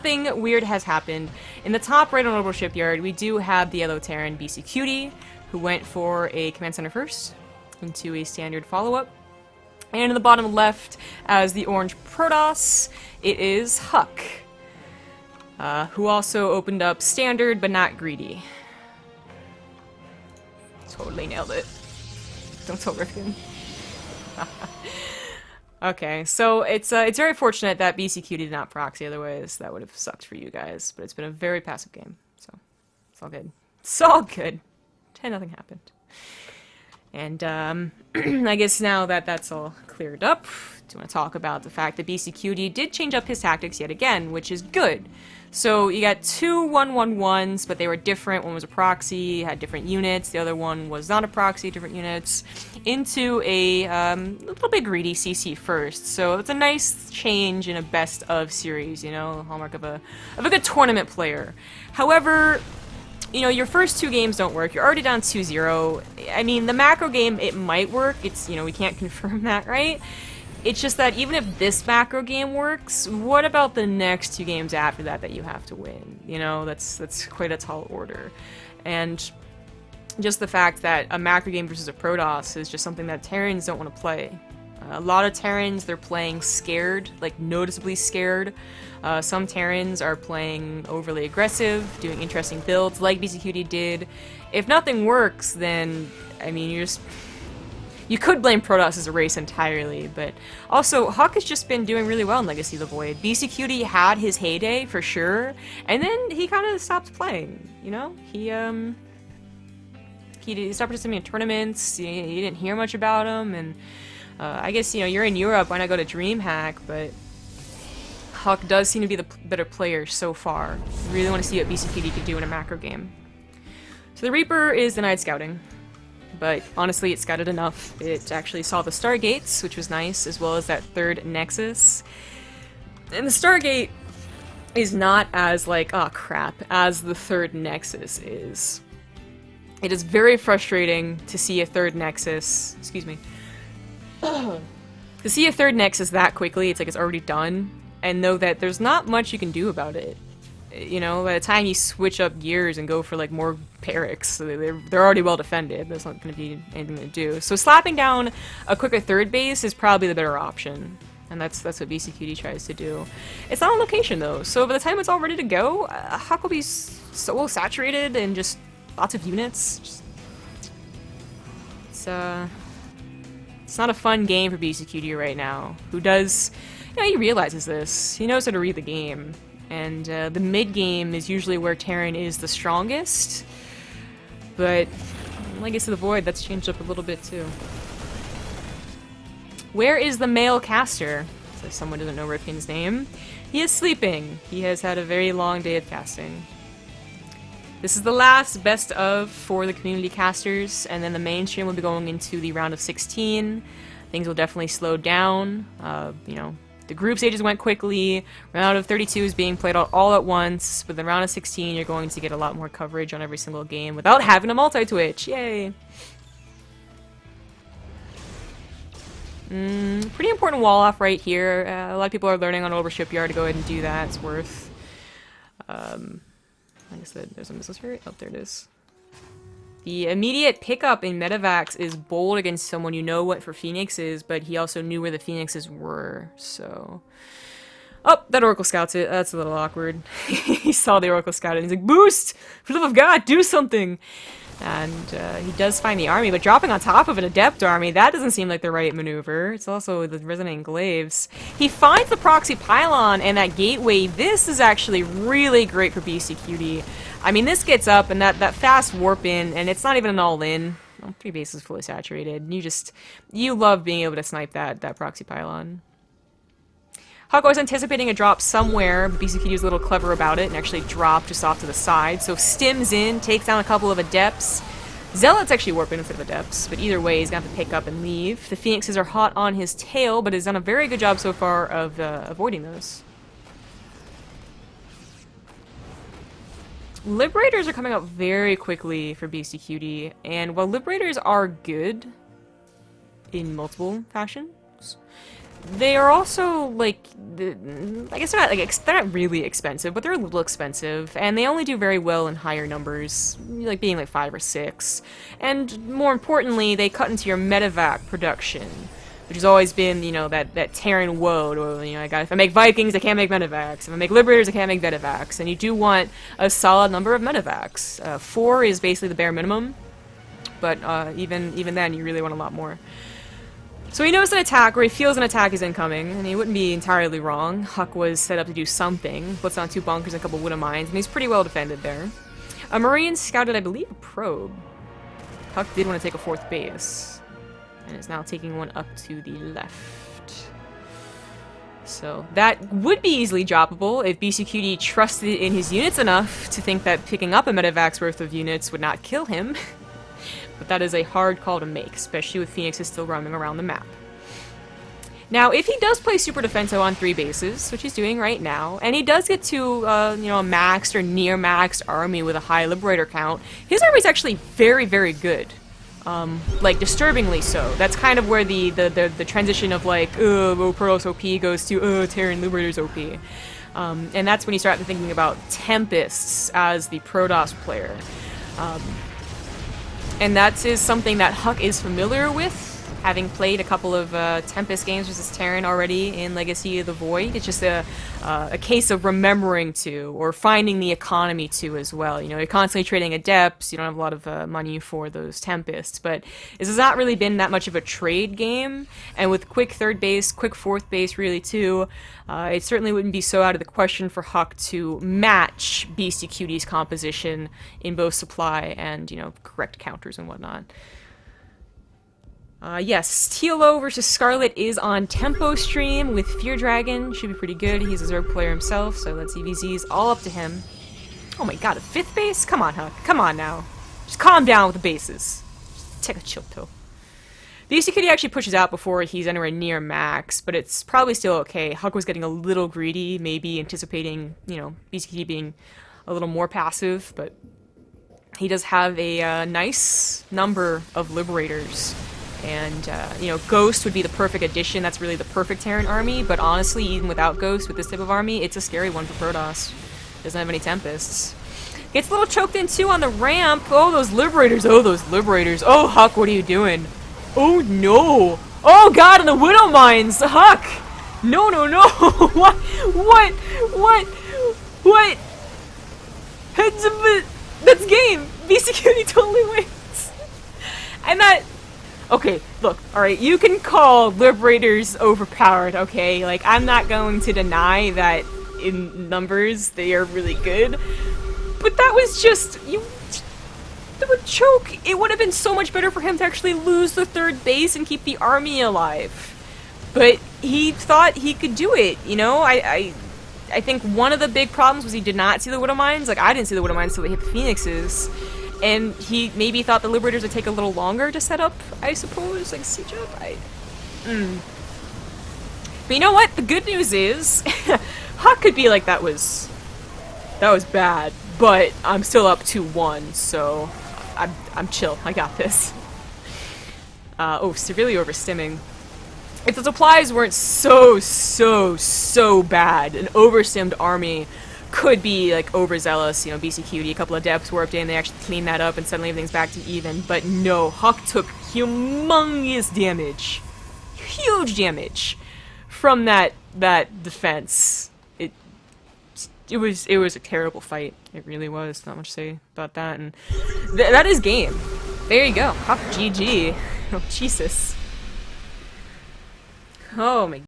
Something weird has happened. In the top right on Orbital Shipyard, we do have the Yellow Terran BC Cutie, who went for a Command Center first into a standard follow-up. And in the bottom left, as the orange Protoss, it is Huck, who also opened up standard but not greedy. Totally nailed it. Don't tell Rifkin. Okay, so it's very fortunate that BC Cutie did not proxy, otherwise that would have sucked for you guys. But it's been a very passive game, so it's all good. It's all good. Nothing happened. And I guess now that that's all cleared up, do want to talk about the fact that BC Cutie did change up his tactics yet again, which is good. So you got two 1-1-1s, but they were different. One was a proxy, had different units. The other one was not a proxy, different units. Into a little bit greedy CC first. So it's a nice change in a best of series, you know, hallmark of a good tournament player. However, you know, your first two games don't work. You're already down 2-0. I mean, the macro game, it might work. It's, you know, we can't confirm that, right? It's just that even if this macro game works, what about the next two games after that that you have to win? You know, that's quite a tall order. And just the fact that a macro game versus a Protoss is just something that Terrans don't want to play. A lot of Terrans, they're playing scared, like noticeably scared. Some Terrans are playing overly aggressive, doing interesting builds like BC Cutie did. If nothing works, then, I mean, you could blame Protoss as a race entirely, but also, Huck has just been doing really well in Legacy of the Void. BC Cutie had his heyday, for sure, and then he kind of stopped playing, you know? He stopped participating in tournaments, you didn't hear much about him, and I guess, you know, you're in Europe, why not go to DreamHack, but Huck does seem to be the better player so far. Really want to see what BC Cutie can do in a macro game. So the Reaper is denied scouting. But honestly, it scouted enough. It actually saw the Stargates, which was nice, as well as that third Nexus. And the Stargate is not as, like, oh crap, as the third Nexus is. It is very frustrating to see a third Nexus, excuse me, to see a third Nexus that quickly, it's like it's already done, and know that there's not much you can do about it. You know, by the time you switch up gears and go for, like, more Perics, they're already well defended. There's not going to be anything to do. So slapping down a quicker third base is probably the better option. And that's what BC Cutie tries to do. It's not on location, though. So by the time it's all ready to go, Huck will be so saturated and just lots of units. It's not a fun game for BC Cutie right now. Who does... You know, he realizes this. He knows how to read the game. And the mid-game is usually where Terran is the strongest. But Legacy of the Void, that's changed up a little bit too. Where is the male caster? So someone doesn't know Rifkin's name. He is sleeping. He has had a very long day of casting. This is the last best of for the community casters, and then the mainstream will be going into the round of 16. Things will definitely slow down. You know, the group stages went quickly. Round of 32 is being played all at once, but the round of 16 you're going to get a lot more coverage on every single game without having a multi-twitch. Yay! Pretty important wall off right here. A lot of people are learning on Orbital Shipyard to go ahead and do that. It's worth. Like I said, there's a missile turret. Oh, there it is. The immediate pickup in Medivacs is bold against someone you know what for Phoenix is, but he also knew where the Phoenixes were, so... Oh, that Oracle scouts it. That's a little awkward. He saw the Oracle scout and he's like, boost! For the love of God, do something! And he does find the army, but dropping on top of an Adept army, that doesn't seem like the right maneuver. It's also the Resonant Glaives. He finds the Proxy Pylon and that Gateway. This is actually really great for BC Cutie. I mean, this gets up and that fast warp in, and it's not even an all-in. Well, 3 bases fully saturated. You love being able to snipe that Proxy Pylon. Huck was anticipating a drop somewhere, but BC Cutie was a little clever about it and actually dropped just off to the side. So stims in, takes down a couple of Adepts. Zealot's actually warping instead of Adepts, but either way, he's gonna have to pick up and leave. The Phoenixes are hot on his tail, but has done a very good job so far of avoiding those. Liberators are coming out very quickly for BC Cutie, and while Liberators are good in multiple fashions, They are also, like, I guess they're not, like, they're not really expensive, but they're a little expensive, and they only do very well in higher numbers, like being like 5 or 6. And more importantly, they cut into your medevac production, which has always been, you know, that Terran woe. Or, you know, if I make Vikings, I can't make medevacs. If I make Liberators, I can't make medevacs. And you do want a solid number of medevacs. 4 is basically the bare minimum, but even then, you really want a lot more. So he knows an attack, or he feels an attack is incoming, and he wouldn't be entirely wrong. Huck was set up to do something, puts on 2 bunkers and a couple Widow Mines, and he's pretty well defended there. A Marine scouted, I believe, a probe. Huck did want to take a 4th base, and is now taking one up to the left. So that would be easily droppable if BCQD trusted in his units enough to think that picking up a medevac's worth of units would not kill him. But that is a hard call to make, especially with Phoenixes still roaming around the map. Now, if he does play Super Defento on 3 bases, which he's doing right now, and he does get to, you know, a maxed or near maxed army with a high Liberator count, his army's actually very, very good. Like, disturbingly so. That's kind of where the transition of, like, Protoss OP goes to, Terran Liberators OP. And that's when you start thinking about Tempests as the Protoss player. And that is something that Huck is familiar with, having played a couple of Tempest games versus Terran already in Legacy of the Void. It's just a case of remembering to, or finding the economy to as well. You know, you're constantly trading Adepts, you don't have a lot of money for those Tempests, but this has not really been that much of a trade game, and with quick 3rd base, quick 4th base really too, it certainly wouldn't be so out of the question for Huck to match BCQD's composition in both supply and, you know, correct counters and whatnot. Yes, TLO versus Scarlet is on Tempo Stream with Fear Dragon. Should be pretty good. He's a Zerg player himself, so that's EVZs all up to him. Oh my god, a 5th base? Come on, Huck. Come on now. Just calm down with the bases. Just take a chill pill. The BCQD actually pushes out before he's anywhere near max, but it's probably still okay. Huck was getting a little greedy, maybe anticipating, you know, BCQD being a little more passive, but he does have a nice number of Liberators. And, you know, Ghost would be the perfect addition. That's really the perfect Terran army, but honestly, even without Ghost, with this type of army, it's a scary one for Protoss. Doesn't have any Tempests. Gets a little choked in, too, on the ramp. Oh, those Liberators. Oh, those Liberators. Oh, Huck, what are you doing? Oh, no. Oh, God, and the Widow Mines. Huck. No, no, no. What? What? What? What? Heads of it. That's game. BCQD totally wins. And that... Okay, look, alright, you can call Liberators overpowered, okay? Like, I'm not going to deny that in numbers they are really good. But that was just... That would choke. It would have been so much better for him to actually lose the 3rd base and keep the army alive. But he thought he could do it, you know? I think one of the big problems was he did not see the Widow Mines. Like, I didn't see the Widow Mines until they hit the Phoenixes. And he maybe thought the Liberators would take a little longer to set up, I suppose, like siege up. But you know what? The good news is, Huck could be like, that was bad, but I'm still up 2-1, so I'm chill. I got this. Oh, severely overstimming. If the supplies weren't so bad, an overstimmed army could be, like, overzealous, you know, BCQD, a couple of Adepts warped in, they actually cleaned that up, and suddenly everything's back to even. But no, Huck took humongous damage. Huge damage from that defense. It was a terrible fight. It really was. Not much to say about that. And that is game. There you go. Huck GG. Oh, Jesus. Oh my